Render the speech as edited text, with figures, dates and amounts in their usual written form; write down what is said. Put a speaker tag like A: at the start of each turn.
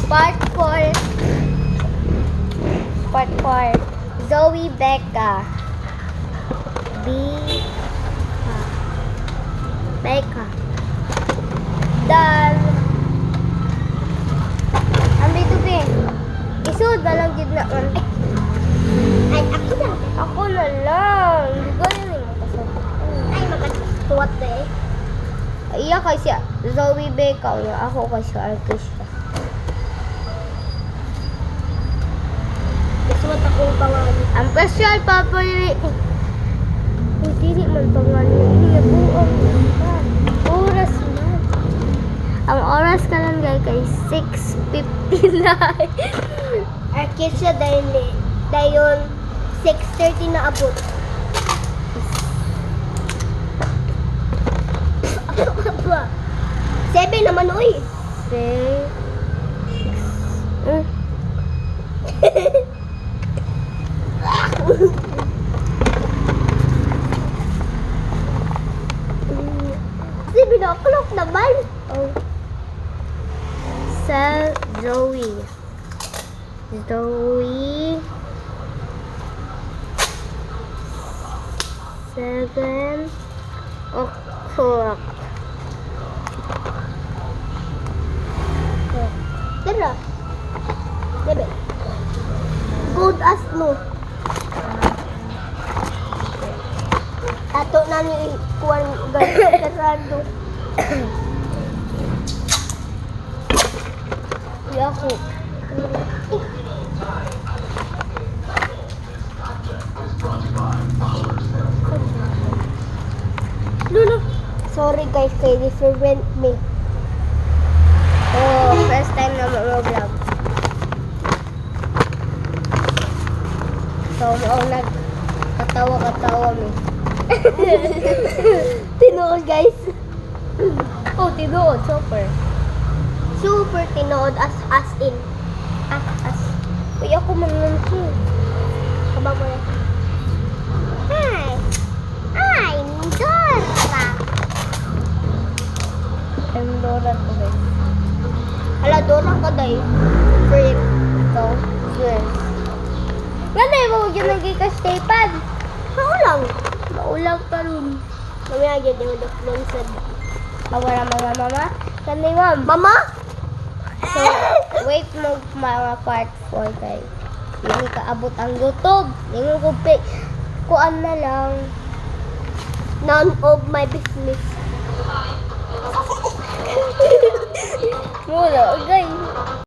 A: Part 4. Part 4. Zoe Becca. Becca. Dan. Ang dito pe. Isod na lang gid na man.
B: Ay, ako lang.
A: Ako na lang. Hindi ko yun yung makasod.
B: Ay, makasuwat na eh.
A: Iya kay siya. Zoe Becca. Ako kay siya. Artista.
B: Kasuwat akong pangalan.
A: Ang special paborito ko. Kung dili man pangalan niya, buong oras man. Ang oras ka lang guys kay 6:59.
B: Arkisya dayon 6:30 na abot. Apa? 7 naman uy.
A: 6.
B: Sabi na o'clock naman.
A: Oh. Sa Zoe. Zoe. 7 o'clock.
B: Tara. Bebe. Good as no. Ato na ni kuwan garado.
A: Ya ako.
B: Lulu. Sorry guys, kay different me.
A: Oh, first time na mag-vlog. So, nagkatawa-katawa mi.
B: Tinood guys.
A: Oh, tinuod, super.
B: Super tinood as in.
A: As. Uy, ako manunto.
B: Kabang mo na. Hi. I'm Dora.
A: I'm Dora to guys.
B: Hala, Dora ka day. Freak.
A: Ikaw? Yes. Ganay mo, yun naging ka-staypad.
B: Maulang.
A: Maulag ka rin.
B: Mamaya dyan yung doklon sa...
A: Mawala mga mama. Ganay ma'am.
B: Mama?
A: So, wait mo mga part 4 guys. Hindi ka abot ang YouTube. Hindi ko kuan na lang.
B: None of my business.
A: Wala, guys.